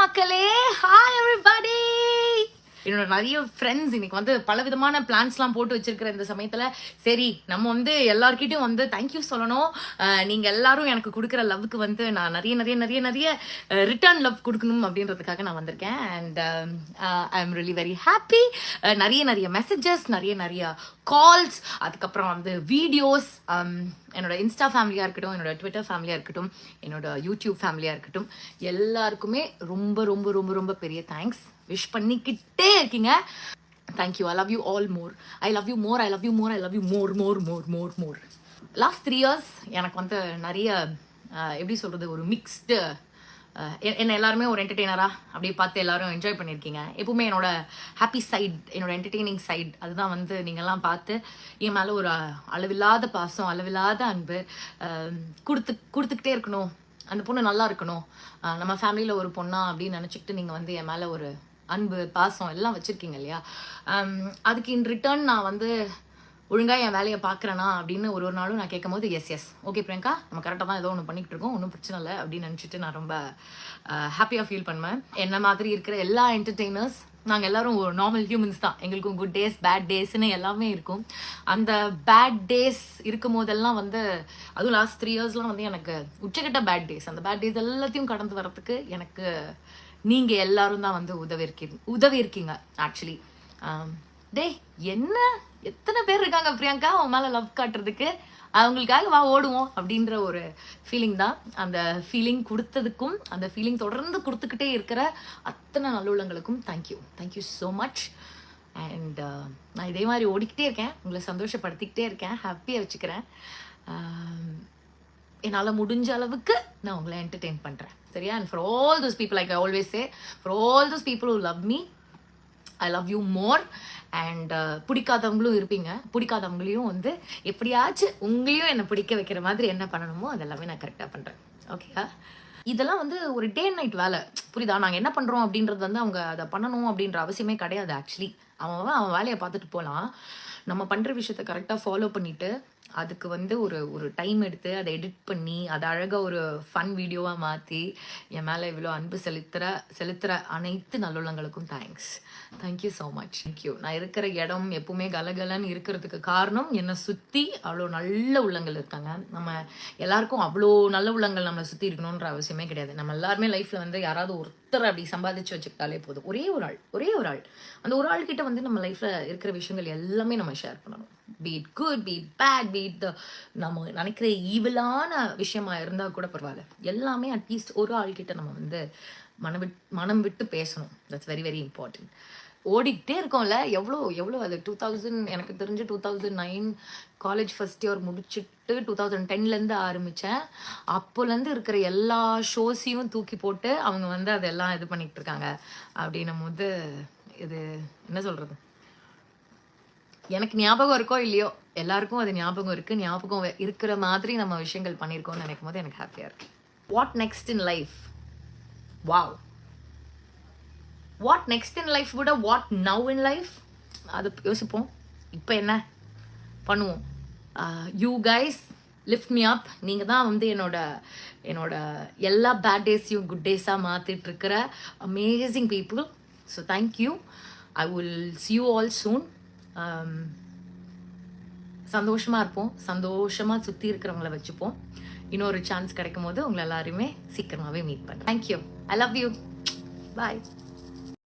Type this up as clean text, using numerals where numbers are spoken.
மக்களே, hi everybody. என்னோட நிறைய ஃப்ரெண்ட்ஸ் இன்னைக்கு வந்து பல விதமான பிளான்ஸ்லாம் போட்டு வச்சிருக்கிற இந்த சமயத்துல சரி நம்ம வந்து எல்லார்கிட்டையும் வந்து தேங்க்யூ சொல்லணும். நீங்க எல்லாரும் எனக்கு கொடுக்குற லவ்க்கு வந்து நான் நிறைய நிறைய நிறைய நிறைய ரிட்டர்ன் லவ் கொடுக்கணும் அப்படின்றதுக்காக நான் வந்திருக்கேன். And I am really very happy. நிறைய நிறைய மெசேஜஸ், நிறைய நிறைய கால்ஸ், அதுக்கப்புறம் வந்து வீடியோஸ், என்னோட இன்ஸ்டா ஃபேமிலியாக இருக்கட்டும், என்னோட ட்விட்டர் ஃபேமிலியாக இருக்கட்டும், என்னோட யூடியூப் ஃபேமிலியாக இருக்கட்டும், எல்லாருக்குமே ரொம்ப ரொம்ப ரொம்ப ரொம்ப பெரிய தேங்க்ஸ். விஷ் பண்ணிக்கிட்டே இருக்கீங்க. Thank you. I love you all more. I love you more. I love you more. I love you more more more more more. Last 3 years எனக்கு வந்து நிறைய எப்படி சொல்கிறது, ஒரு மிக்ஸ்டு என்ன எல்லாருமே ஒரு என்டர்டெய்னராக அப்படியே பார்த்து எல்லாரும் என்ஜாய் பண்ணியிருக்கீங்க. எப்பவுமே என்னோட ஹாப்பி சைட், என்னோட என்டர்டெய்னிங் சைட், அதுதான் வந்து நீங்கள்லாம் பார்த்து என் மேலே ஒரு அளவில்லாத பாசம், அளவில்லாத அன்பு கொடுத்துக்கிட்டே இருக்கணும். அந்த பொண்ணு நல்லா இருக்கணும், நம்ம ஃபேமிலியில் ஒரு பொண்ணா அப்படின்னு நினச்சிக்கிட்டு நீங்கள் வந்து என் மேலே ஒரு அன்பு பாசம் எல்லாம் வச்சுருக்கீங்க இல்லையா. அதுக்கு இன் ரிட்டர்ன் நான் வந்து ஒழுங்காக என் வேலையை பார்க்குறேனா அப்படின்னு ஒரு நாளும் நான் கேட்கும் போது எஸ் ஓகே பிரியங்கா, நம்ம கரெக்டாக தான் ஏதோ ஒன்று பண்ணிகிட்டு இருக்கோம், ஒன்றும் பிரச்சனை இல்லை அப்படின்னு நினச்சிட்டு நான் ரொம்ப ஹாப்பியாக ஃபீல் பண்ணுவேன். என்ன மாதிரி இருக்கிற எல்லா என்டர்டெய்னர்ஸ் நாங்கள் எல்லாரும் ஒரு நார்மல் ஹியூமன்ஸ் தான். எங்களுக்கும் குட் டேஸ், பேட் டேஸ்ன்னு எல்லாமே இருக்கும். அந்த பேட் டேஸ் இருக்கும் போதெல்லாம் வந்து, அதுவும் லாஸ்ட் 3 yearsலாம் வந்து எனக்கு உச்சக்கட்ட பேட் டேஸ், அந்த பேட் டேஸ் எல்லாத்தையும் கடந்து வரத்துக்கு எனக்கு நீங்கள் எல்லாரும் தான் வந்து உதவி இருக்கீங்க ஆக்சுவலி. டே என்ன எத்தனை பேர் இருக்காங்க பிரியங்கா அவன் மேலே லவ் காட்டுறதுக்கு, அவங்களுக்காக வா ஓடுவோம் அப்படின்ற ஒரு ஃபீலிங் தான். அந்த ஃபீலிங் கொடுத்ததுக்கும் அந்த ஃபீலிங் தொடர்ந்து கொடுத்துக்கிட்டே இருக்கிற அத்தனை நல்லுள்ளங்களுக்கும் தேங்க்யூ ஸோ மச். அண்ட் நான் இதே மாதிரி ஓடிக்கிட்டே இருக்கேன், உங்களை சந்தோஷப்படுத்திக்கிட்டே இருக்கேன், ஹாப்பியாக வச்சுக்கிறேன். என்னால் முடிஞ்ச அளவுக்கு நான் உங்களை என்டர்டெயின் பண்ணுறேன், சரியா? And for all those people, like I always say, for all those people who love me, I love you more. And பிடிக்காதவங்களும் இருப்பீங்க, பிடிக்காதவங்களையும் வந்து எப்படியாச்சும் உங்களையும் என்னை பிடிக்க வைக்கிற மாதிரி என்ன பண்ணணுமோ அதெல்லாமே நான் கரெக்டாக பண்ணுறேன், ஓகேயா? இதெல்லாம் வந்து ஒரு டே அண்ட் நைட் வேலை, புரியுதா? நாங்கள் என்ன பண்ணுறோம் அப்படின்றது வந்து அவங்க அதை பண்ணணும் அப்படின்ற அவசியமே கிடையாது. ஆக்சுவலி அவன் வேலையை பார்த்துட்டு போகலாம். நம்ம பண்ணுற விஷயத்த கரெக்டாக ஃபாலோ பண்ணிவிட்டு அதுக்கு வந்து ஒரு டைம் எடுத்து அதை எடிட் பண்ணி அதை அழகாக ஒரு ஃபன் வீடியோவாக மாற்றி என் மேலே இவ்வளோ அன்பு செலுத்துகிற அனைத்து நல்லுள்ளங்களுக்கும் தேங்க்யூ ஸோ மச். தேங்க்யூ. நான் இருக்கிற இடம் எப்பவுமே கலகலன்னு இருக்கிறதுக்கு காரணம் என்னை சுற்றி அவ்வளோ நல்ல உள்ளங்கள் இருக்காங்க. நம்ம எல்லாருக்கும் அவ்வளோ நல்ல உள்ளங்கள் நம்மளை சுற்றி இருக்கணுன்ற அவசியமே கிடையாது. நம்ம எல்லாருமே லைஃப்பில் வந்து யாராவது ஒருத்தர் அப்படி சம்பாதிச்சு வச்சுக்கிட்டாலே போதும். ஒரே ஒரு ஆள் அந்த ஒரு ஆள்கிட்ட வந்து நம்ம லைஃப்பில் இருக்கிற விஷயங்கள் எல்லாமே நம்ம ஷேர் பண்ணணும். be it good, be it bad, be it the நம்ம நினைக்கிற ஈவிலான விஷயமா இருந்தால் கூட பரவாயில்ல, எல்லாமே அட்லீஸ்ட் ஒரு ஆள்கிட்ட நம்ம வந்து மனம் விட்டு பேசணும். That's very very important. ஓடிக்கிட்டே இருக்கோம்ல, எவ்வளோ அது 2000, எனக்கு தெரிஞ்சு 2009 காலேஜ் ஃபர்ஸ்ட் இயர் முடிச்சுட்டு 2010லேருந்து ஆரம்பித்தேன். அப்போலேருந்து இருக்கிற எல்லா ஷோஸையும் தூக்கி போட்டு அவங்க வந்து அதெல்லாம் இது பண்ணிகிட்டு இருக்காங்க. அப்படின்னும் போது இது என்ன சொல்கிறது, எனக்கு ஞாபகம் இருக்கோ இல்லையோ எல்லாருக்கும் அது ஞாபகம் இருக்கிற மாதிரி நம்ம விஷயங்கள் பண்ணியிருக்கோம்னு நினைக்கும் போது எனக்கு ஹாப்பியாக இருக்கு. What next in life? Wow, what next in life விட வாட் நவ் இன் லைஃப், அது யோசிப்போம். இப்போ என்ன பண்ணுவோம்? யூ கைஸ் லிஃப்ட் மீ அப். நீங்கள் தான் வந்து என்னோட எல்லா பேட் டேஸையும் குட் டேஸாக மாற்றிட்டு இருக்கிற amazing people. So thank you. I will see you all soon. சந்தோஷமாக இருப்போம், சந்தோஷமாக சுற்றி இருக்கிறவங்கள வச்சுப்போம். இன்னொரு சான்ஸ் கிடைக்கும் போது உங்களை எல்லாருமே சீக்கிரமாகவே மீட் பண்ணுறேன். Thank you. I love you. Bye.